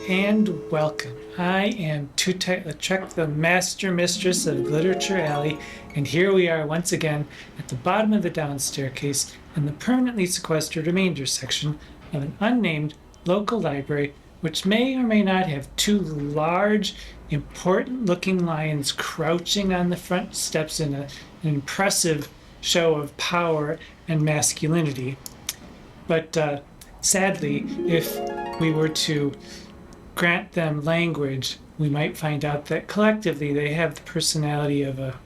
and welcome. I am Tootight Lautrec, the Master Mistress of Glitterature Alley, and here we are once again at the bottom of the down staircase in the permanently sequestered remainder section of an unnamed local library, which may or may not have two large, important-looking lions crouching on the front steps in an impressive show of power and masculinity. But sadly, if we were to grant them language, we might find out that collectively they have the personality of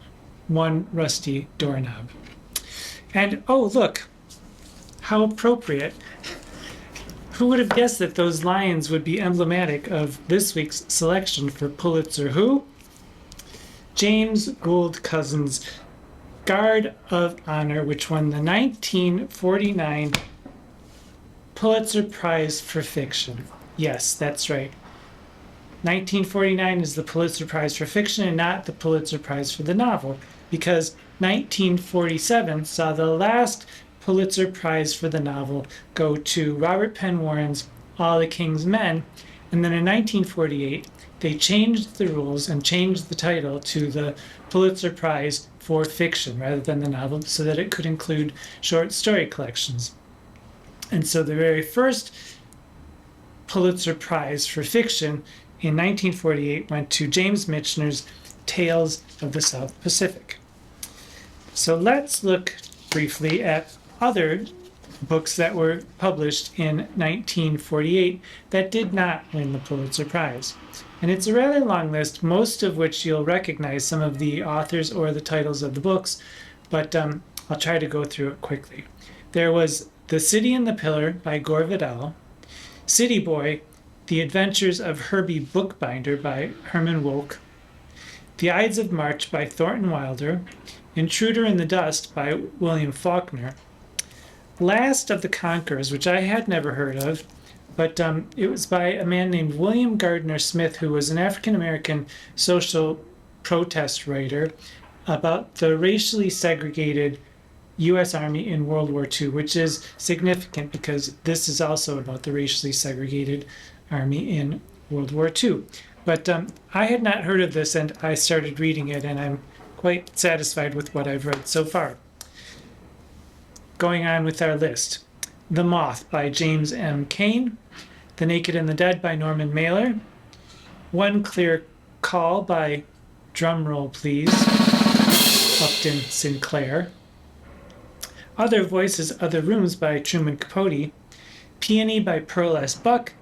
one rusty doorknob. And oh, look, how appropriate. Who would have guessed that those lions would be emblematic of this week's selection for Pulitzer Who? James Gould Cozzens' Guard of Honor, which won the 1949 Pulitzer Prize for Fiction. Yes, that's right. 1949 is the Pulitzer Prize for Fiction and not the Pulitzer Prize for the novel, because 1947 saw the last Pulitzer Prize for the novel go to Robert Penn Warren's All the King's Men, and then in 1948 they changed the rules and changed the title to the Pulitzer Prize for Fiction rather than the novel so that it could include short story collections. And so the very first Pulitzer Prize for Fiction in 1948 went to James Michener's Tales of the South Pacific. So let's look briefly at other books that were published in 1948 that did not win the Pulitzer Prize. And it's a rather long list, most of which you'll recognize some of the authors or the titles of the books, but I'll try to go through it quickly. There was The City and the Pillar by Gore Vidal, City Boy, The Adventures of Herbie Bookbinder by Herman Wouk, The Ides of March by Thornton Wilder, Intruder in the Dust by William Faulkner, Last of the Conquerors, which I had never heard of, but it was by a man named William Gardner Smith, who was an African-American social protest writer about the racially segregated U.S. Army in World War II, which is significant because this is also about the racially segregated Army in World War II. But I had not heard of this, and I started reading it, and I'm quite satisfied with what I've read so far. Going on with our list. The Moth by James M. Cain, The Naked and the Dead by Norman Mailer, One Clear Call by, drumroll please, Upton Sinclair, Other Voices, Other Rooms by Truman Capote, Peony by Pearl S. Buck,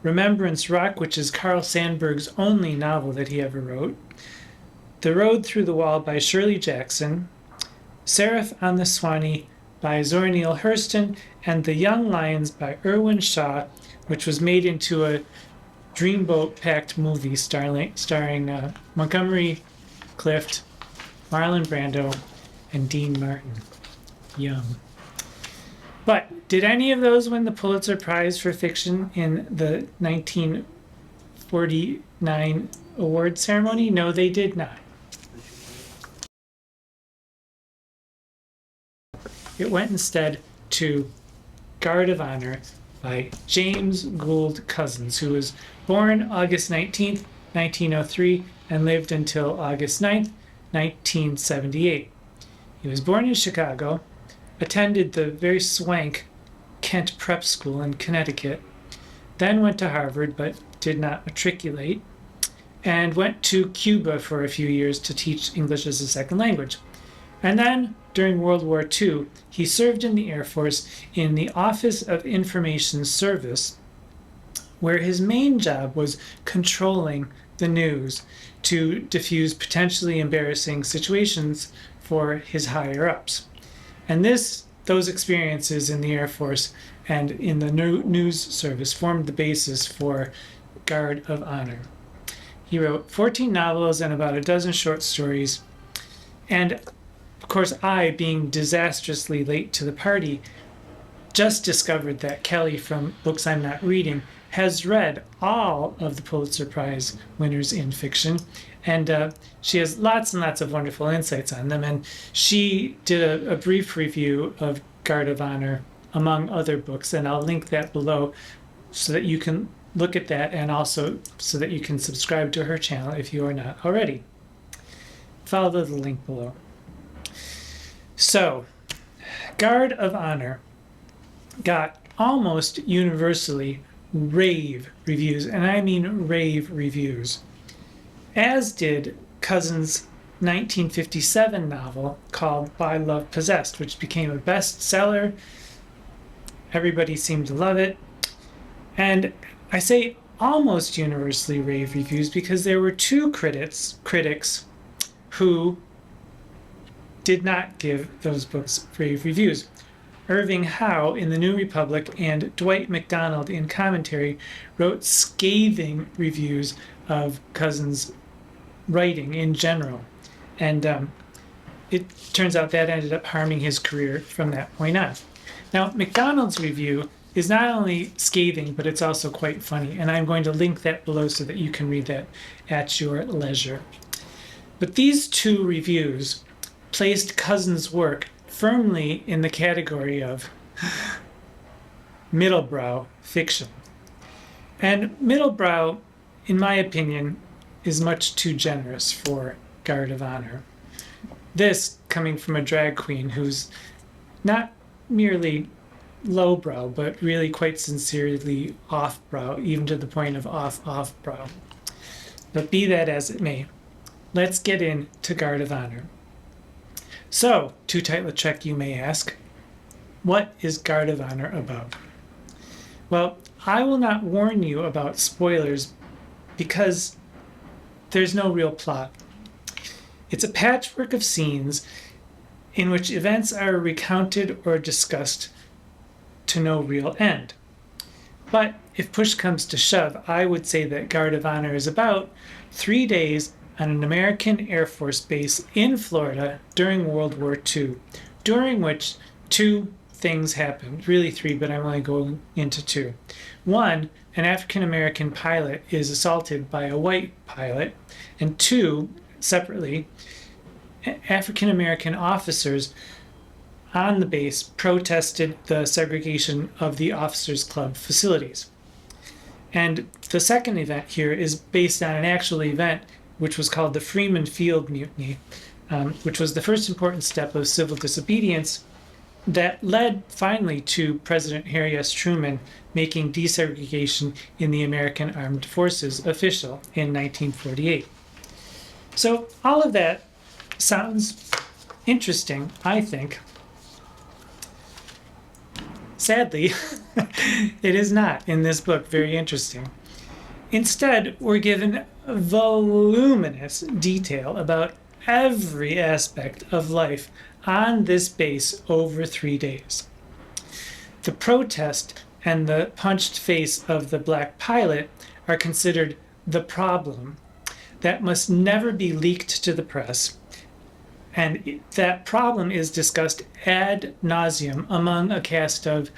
Remembrance Rock, which is Carl Sandburg's only novel that he ever wrote, The Road Through the Wall by Shirley Jackson, Seraph on the Swanee by Zora Neale Hurston, and The Young Lions by Irwin Shaw, which was made into a dreamboat-packed movie starring Montgomery Clift, Marlon Brando, and Dean Martin. Yum. But did any of those win the Pulitzer Prize for Fiction in the 1949 award ceremony? No, they did not. It went instead to Guard of Honor by James Gould Cozzens, who was born August 19th, 1903, and lived until August 9th, 1978. He was born in Chicago, attended the very swank Kent Prep School in Connecticut, then went to Harvard but did not matriculate, and went to Cuba for a few years to teach English as a second language. And then, during World War II, he served in the Air Force in the Office of Information Service, where his main job was controlling the news to diffuse potentially embarrassing situations for his higher-ups. And those experiences in the Air Force and in the news service formed the basis for Guard of Honor. He wrote 14 novels and about a dozen short stories, and of course, I, being disastrously late to the party, just discovered that Kelly from Books I'm Not Reading has read all of the Pulitzer Prize winners in fiction, and she has lots and lots of wonderful insights on them, and she did a brief review of Guard of Honor, among other books, and I'll link that below so that you can look at that, and also so that you can subscribe to her channel if you are not already. Follow the link below. So, Guard of Honor got almost universally rave reviews, and I mean rave reviews, as did Cozzens' 1957 novel called By Love Possessed, which became a bestseller. Everybody seemed to love it. And I say almost universally rave reviews because there were two critics who did not give those books rave reviews. Irving Howe in The New Republic and Dwight MacDonald in Commentary wrote scathing reviews of Cozzens' writing in general. And it turns out that ended up harming his career from that point on. Now, MacDonald's review is not only scathing, but it's also quite funny, and I'm going to link that below so that you can read that at your leisure. But these two reviews placed Cozzens' work firmly in the category of middlebrow fiction. And middlebrow, in my opinion, is much too generous for Guard of Honor. This coming from a drag queen who's not merely lowbrow, but really quite sincerely offbrow, even to the point of off-brow. But be that as it may, let's get into Guard of Honor. So, Tootight Lautrec, you may ask, what is Guard of Honor about? Well, I will not warn you about spoilers because there's no real plot. It's a patchwork of scenes in which events are recounted or discussed to no real end. But if push comes to shove, I would say that Guard of Honor is about 3 days on an American Air Force base in Florida during World War II, during which two things happened. Really three, but I'm only going into two. One, an African-American pilot is assaulted by a white pilot, and two, separately, African-American officers on the base protested the segregation of the Officers Club facilities. And the second event here is based on an actual event which was called the Freeman Field Mutiny, which was the first important step of civil disobedience that led finally to President Harry S. Truman making desegregation in the American Armed Forces official in 1948. So all of that sounds interesting, I think. Sadly, it is not in this book very interesting. Instead, we're given voluminous detail about every aspect of life on this base over 3 days. The protest and the punched face of the black pilot are considered the problem that must never be leaked to the press. And that problem is discussed ad nauseum among a cast of,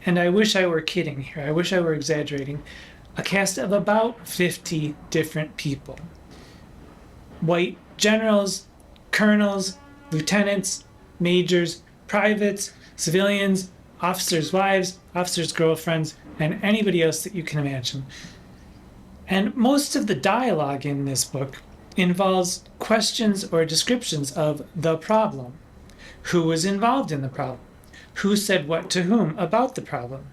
and I wish I were kidding here, I wish I were exaggerating, a cast of about 50 different people. White generals, colonels, lieutenants, majors, privates, civilians, officers' wives, officers' girlfriends, and anybody else that you can imagine. And most of the dialogue in this book involves questions or descriptions of the problem. Who was involved in the problem? Who said what to whom about the problem?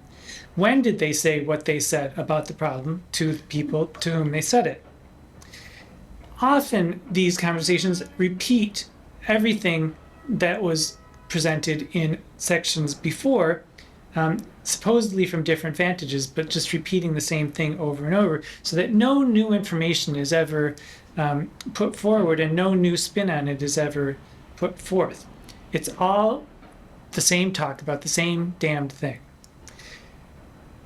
When did they say what they said about the problem to the people to whom they said it? Often these conversations repeat everything that was presented in sections before, supposedly from different vantages, but just repeating the same thing over and over, so that no new information is ever put forward and no new spin on it is ever put forth. It's all the same talk about the same damned thing.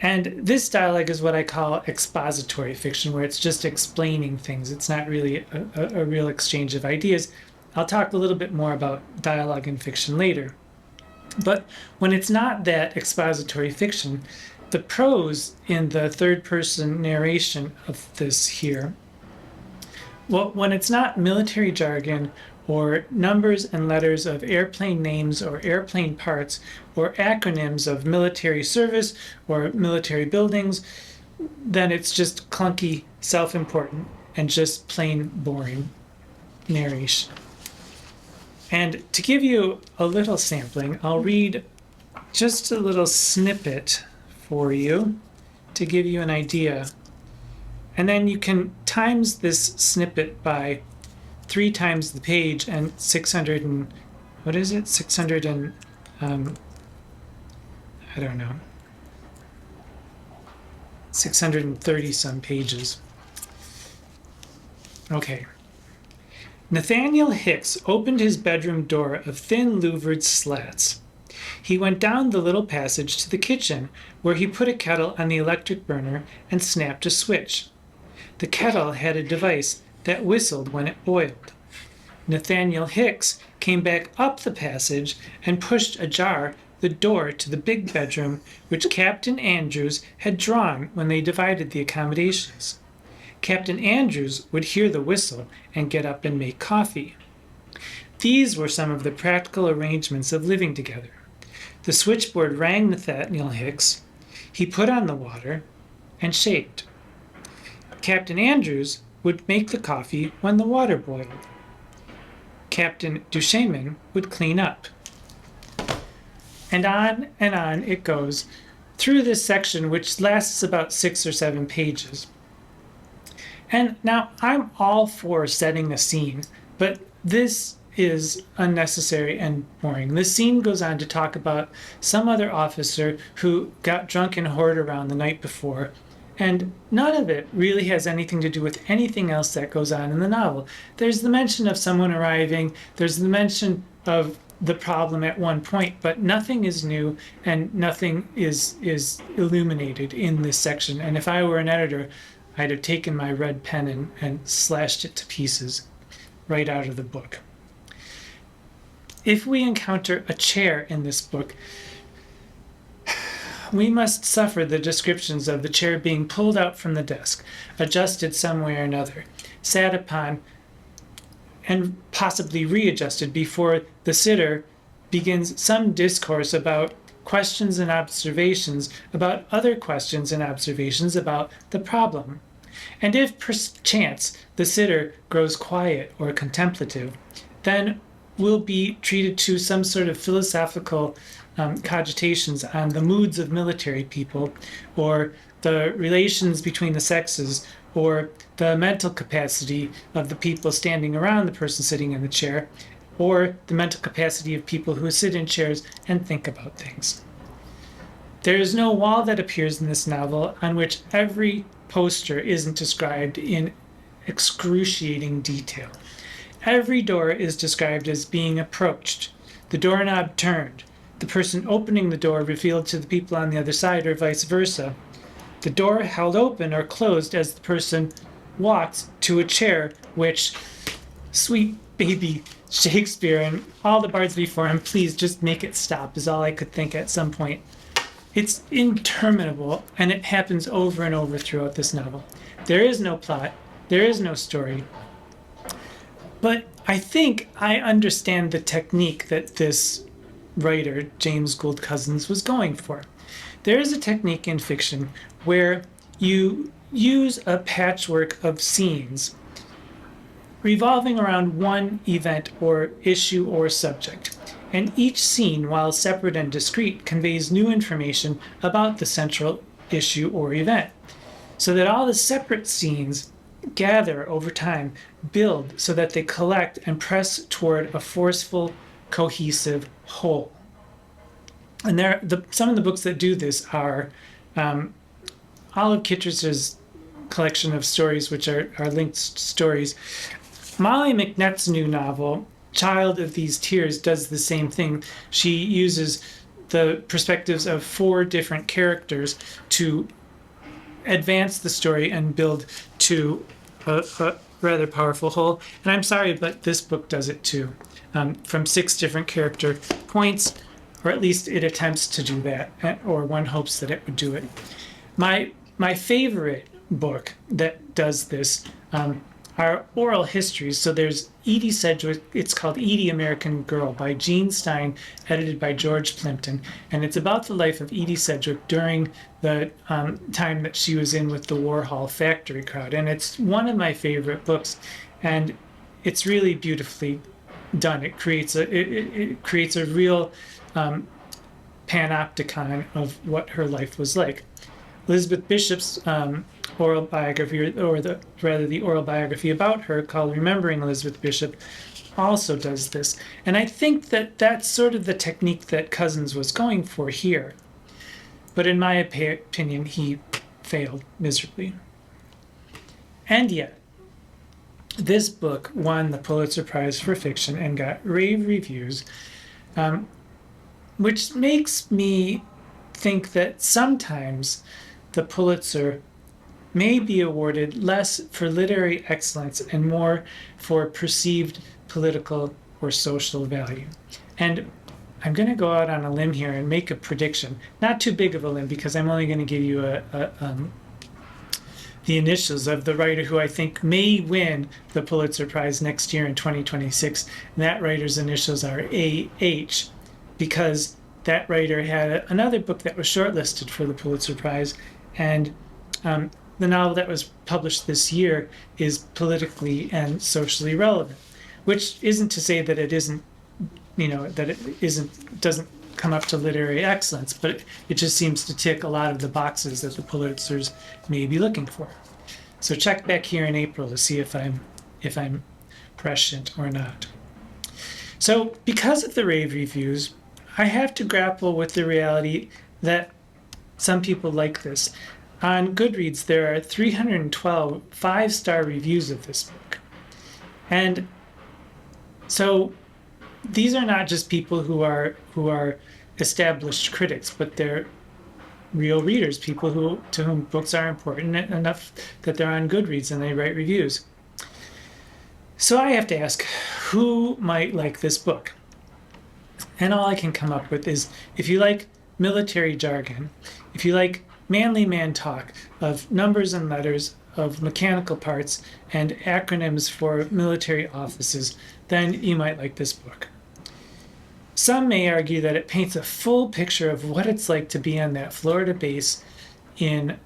And this dialogue is what I call expository fiction, where it's just explaining things. It's not really a real exchange of ideas. I'll talk a little bit more about dialogue in fiction later. But when it's not that expository fiction, the prose in the third-person narration of this here, well, when it's not military jargon or numbers and letters of airplane names or airplane parts or acronyms of military service or military buildings then it's just clunky, self-important, and just plain boring narration. And to give you a little sampling, I'll read just a little snippet for you to give you an idea. And then you can times this snippet by 3 times the page and 600 and, what is it? 600 and, I don't know, 630 some pages. Okay. Nathaniel Hicks opened his bedroom door of thin louvered slats. He went down the little passage to the kitchen, where he put a kettle on the electric burner and snapped a switch. The kettle had a device that whistled when it boiled. Nathaniel Hicks came back up the passage and pushed ajar the door to the big bedroom which Captain Andrews had drawn when they divided the accommodations. Captain Andrews would hear the whistle and get up and make coffee. These were some of the practical arrangements of living together. The switchboard rang Nathaniel Hicks. He put on the water and shaked. Captain Andrews would make the coffee when the water boiled. Captain Duchemin would clean up. And on it goes through this section, which lasts about 6 or 7 pages. And now I'm all for setting a scene, but this is unnecessary and boring. The scene goes on to talk about some other officer who got drunk and whored around the night before, and none of it really has anything to do with anything else that goes on in the novel. There's the mention of someone arriving, there's the mention of the problem at one point, but nothing is new and nothing is illuminated in this section. And if I were an editor, I'd have taken my red pen and slashed it to pieces right out of the book. If we encounter a chair in this book, we must suffer the descriptions of the chair being pulled out from the desk, adjusted some way or another, sat upon, and possibly readjusted before the sitter begins some discourse about questions and observations about other questions and observations about the problem. And if perchance the sitter grows quiet or contemplative, then we'll be treated to some sort of philosophical cogitations on the moods of military people, or the relations between the sexes, or the mental capacity of the people standing around the person sitting in the chair, or the mental capacity of people who sit in chairs and think about things. There is no wall that appears in this novel on which every poster isn't described in excruciating detail. Every door is described as being approached, the doorknob turned, the person opening the door revealed to the people on the other side, or vice versa, the door held open or closed as the person walks to a chair, which, sweet baby Shakespeare and all the bards before him, please just make it stop, is all I could think at some point. It's interminable, and it happens over and over throughout this novel. There is no plot, there is no story. But I think I understand the technique that this writer, James Gould Cozzens, was going for. There is a technique in fiction where you use a patchwork of scenes revolving around one event or issue or subject. And each scene, while separate and discrete, conveys new information about the central issue or event, so that all the separate scenes gather over time, build so that they collect and press toward a forceful, cohesive whole. And some of the books that do this are Olive Kitteridge's collection of stories, which are linked stories. Molly McNett's new novel, Child of These Tears, does the same thing. She uses the perspectives of 4 different characters to advance the story and build to a rather powerful whole. And I'm sorry, but this book does it too, from 6 different character points, or at least it attempts to do that, or one hopes that it would do it. My favorite book that does this, are oral histories. So there's Edie Sedgwick, it's called Edie American Girl by Jean Stein, edited by George Plimpton. And it's about the life of Edie Sedgwick during the time that she was in with the Warhol factory crowd. And it's one of my favorite books. And it's really beautifully done. It creates a real panopticon of what her life was like. Elizabeth Bishop's oral biography, or the oral biography about her called Remembering Elizabeth Bishop, also does this. And I think that that's sort of the technique that Cozzens was going for here. But in my opinion, he failed miserably. And yet, this book won the Pulitzer Prize for Fiction and got rave reviews, which makes me think that sometimes the Pulitzer may be awarded less for literary excellence and more for perceived political or social value. And I'm going to go out on a limb here and make a prediction. Not too big of a limb, because I'm only going to give you the initials of the writer who I think may win the Pulitzer Prize next year in 2026. And that writer's initials are A.H., because that writer had another book that was shortlisted for the Pulitzer Prize, and the novel that was published this year is politically and socially relevant, which isn't to say that it isn't, that it doesn't come up to literary excellence, but it just seems to tick a lot of the boxes that the Pulitzers may be looking for. So check back here in April to see if I'm prescient or not. So because of the rave reviews, I have to grapple with the reality that some people like this. On Goodreads, there are 312 five-star reviews of this book. And so these are not just people who are established critics, but they're real readers, people to whom books are important enough that they're on Goodreads and they write reviews. So I have to ask, who might like this book? And all I can come up with is, if you like military jargon, if you like manly man talk of numbers and letters, of mechanical parts and acronyms for military offices, then you might like this book. Some may argue that it paints a full picture of what it's like to be on that Florida base in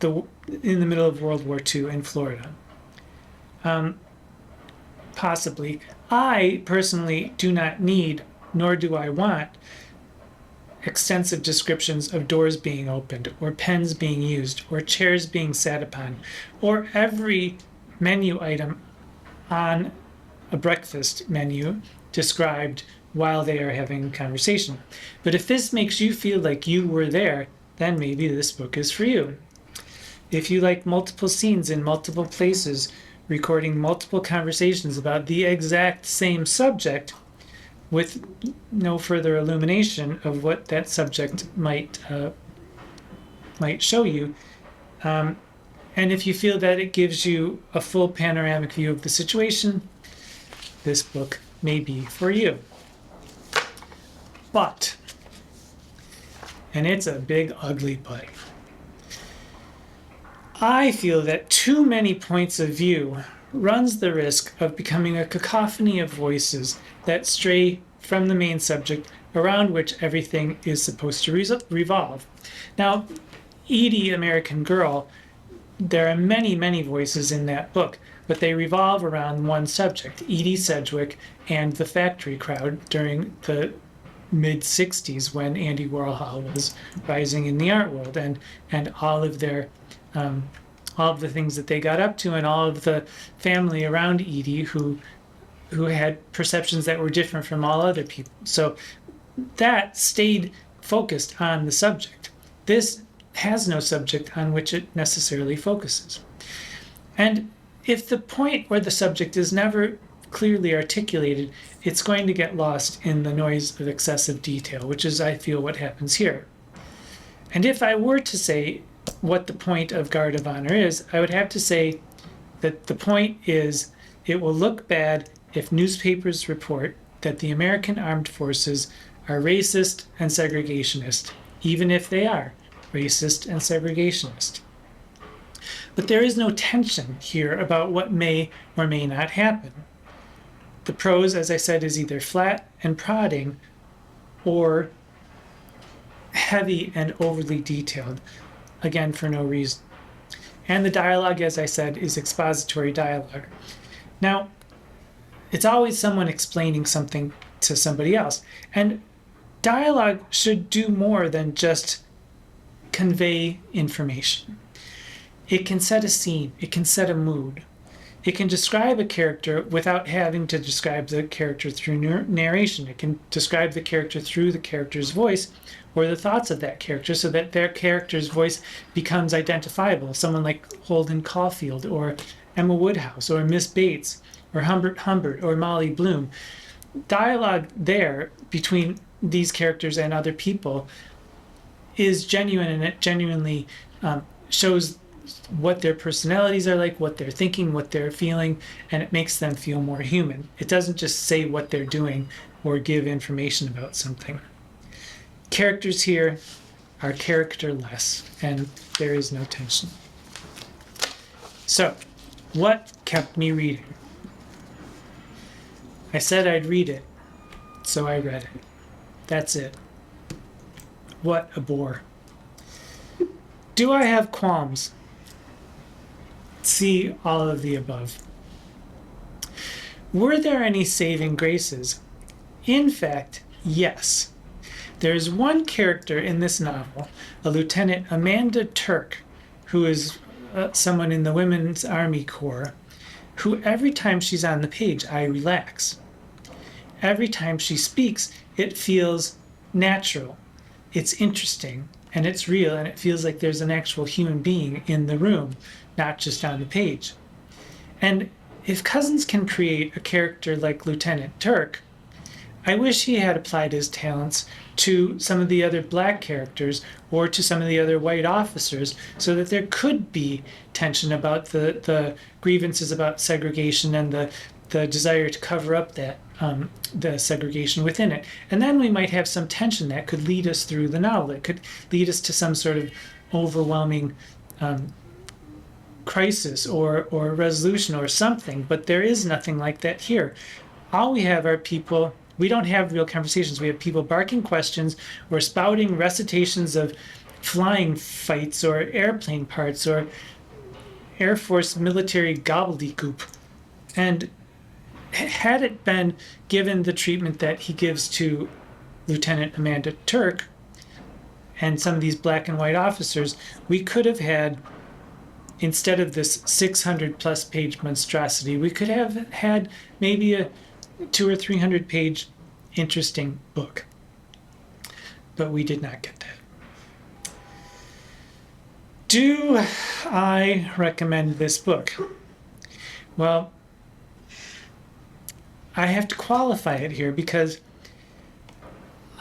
the middle of World War II in Florida. Possibly. I personally do not need, nor do I want, extensive descriptions of doors being opened, or pens being used, or chairs being sat upon, or every menu item on a breakfast menu described while they are having a conversation. But if this makes you feel like you were there, then maybe this book is for you. If you like multiple scenes in multiple places, recording multiple conversations about the exact same subject, with no further illumination of what that subject might show you. And if you feel that it gives you a full panoramic view of the situation, this book may be for you. But, and it's a big ugly but, I feel that too many points of view runs the risk of becoming a cacophony of voices that stray from the main subject around which everything is supposed to revolve. Now, Edie American Girl, there are many, many voices in that book, but they revolve around one subject, Edie Sedgwick and the factory crowd during the mid-60s when Andy Warhol was rising in the art world, and all of their all of the things that they got up to, and all of the family around Edie who had perceptions that were different from all other people. So that stayed focused on the subject. This has no subject on which it necessarily focuses. And if the point or the subject is never clearly articulated, it's going to get lost in the noise of excessive detail, which is, I feel, what happens here. And if I were to say what the point of Guard of Honor is, I would have to say that the point is, it will look bad if newspapers report that the American armed forces are racist and segregationist, even if they are racist and segregationist. But there is no tension here about what may or may not happen. The prose, as I said, is either flat and prodding or heavy and overly detailed, again, for no reason. And the dialogue, as I said, is expository dialogue. Now, it's always someone explaining something to somebody else. And dialogue should do more than just convey information. It can set a scene, it can set a mood. It can describe a character without having to describe the character through narration. It can describe the character through the character's voice or the thoughts of that character so that their character's voice becomes identifiable. Someone like Holden Caulfield or Emma Woodhouse or Miss Bates or Humbert Humbert or Molly Bloom. Dialogue there between these characters and other people is genuine, and it genuinely shows what their personalities are like, what they're thinking, what they're feeling, and it makes them feel more human. It doesn't just say what they're doing or give information about something. Characters here are characterless, and there is no tension. So, what kept me reading? I said I'd read it, so I read it. That's it. What a bore. Do I have qualms? See all of the above. Were there any saving graces? In fact, yes. There is one character in this novel, a Lieutenant Amanda Turk, who is someone in the Women's Army Corps, who every time she's on the page, I relax. Every time she speaks, it feels natural. It's interesting, and it's real, and it feels like there's an actual human being in the room, not just on the page. And if Cozzens can create a character like Lieutenant Turk, I wish he had applied his talents to some of the other black characters or to some of the other white officers so that there could be tension about the grievances about segregation and the desire to cover up that the segregation within it. And then we might have some tension that could lead us through the novel. It could lead us to some sort of overwhelming crisis or resolution or something, but there is nothing like that here. All we have are people. We don't have real conversations. We have people barking questions or spouting recitations of flying fights or airplane parts or Air Force military gobbledygook. And had it been given the treatment that he gives to Lieutenant Amanda Turk and some of these black and white officers, we could have had, instead of this 600 plus page monstrosity, we could have had maybe a 200 or 300 page interesting book. But we did not get that. Do I recommend this book? Well, I have to qualify it here because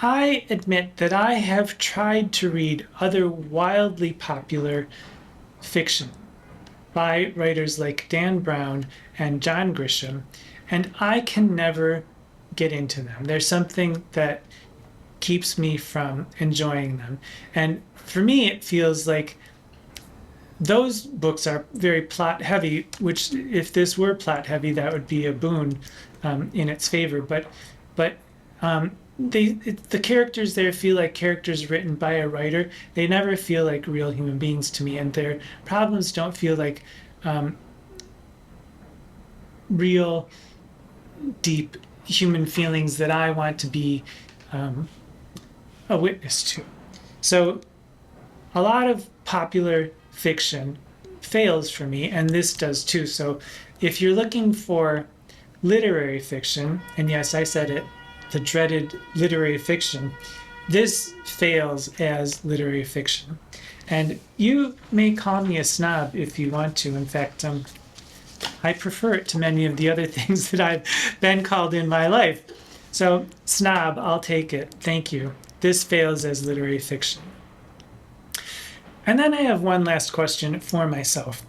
I admit that I have tried to read other wildly popular fiction by writers like Dan Brown and John Grisham, and I can never get into them. There's something that keeps me from enjoying them. And for me, it feels like those books are very plot heavy, which if this were plot heavy, that would be a boon in its favor. But the characters there feel like characters written by a writer. They never feel like real human beings to me, and their problems don't feel like real, deep human feelings that I want to be a witness to. So a lot of popular fiction fails for me, and this does too. So if you're looking for literary fiction, and yes, I said it, the dreaded literary fiction, this fails as literary fiction. And you may call me a snob if you want to. In fact, I prefer it to many of the other things that I've been called in my life. So, snob, I'll take it. Thank you. This fails as literary fiction. And then I have one last question for myself.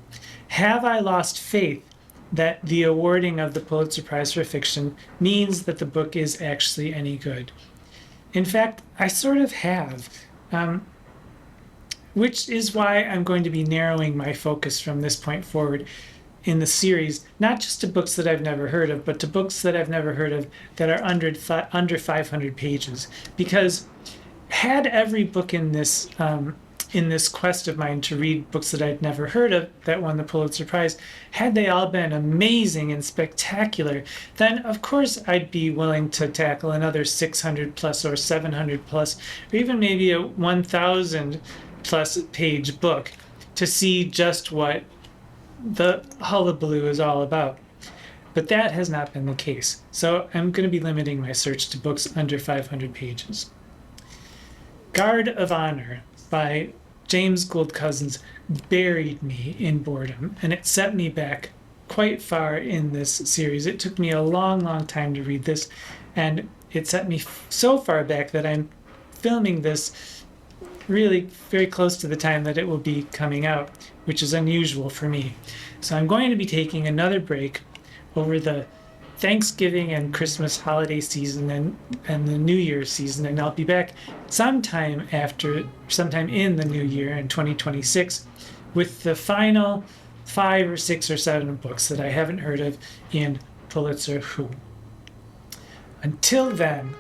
Have I lost faith that the awarding of the Pulitzer Prize for Fiction means that the book is actually any good? In fact, I sort of have. which is why I'm going to be narrowing my focus from this point forward in the series, not just to books that I've never heard of, but to books that I've never heard of that are under 500 pages. Because had every book in this quest of mine to read books that I'd never heard of that won the Pulitzer Prize, had they all been amazing and spectacular, then of course I'd be willing to tackle another 600 plus or 700 plus, or even maybe a 1,000 plus page book to see just what the hullabaloo is all about. But that has not been the case. So I'm going to be limiting my search to books under 500 pages. Guard of Honor by James Gould Cozzens buried me in boredom, and it set me back quite far in this series. It took me a long, long time to read this, and it set me so far back that I'm filming this really very close to the time that it will be coming out, which is unusual for me. So I'm going to be taking another break over the Thanksgiving and Christmas holiday season and the New Year's season, and I'll be back sometime in the new year in 2026 with the final 5 or 6 or 7 books that I haven't heard of in Pulitzer Who. Until then,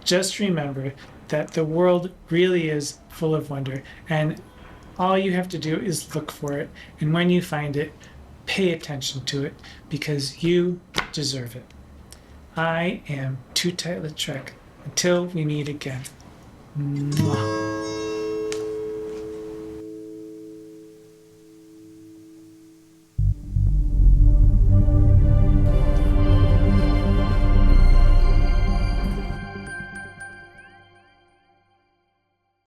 just remember that the world really is full of wonder, and all you have to do is look for it, and when you find it, pay attention to it, because you deserve it. I am Tootight Lautrec. Until we meet again. Mwah.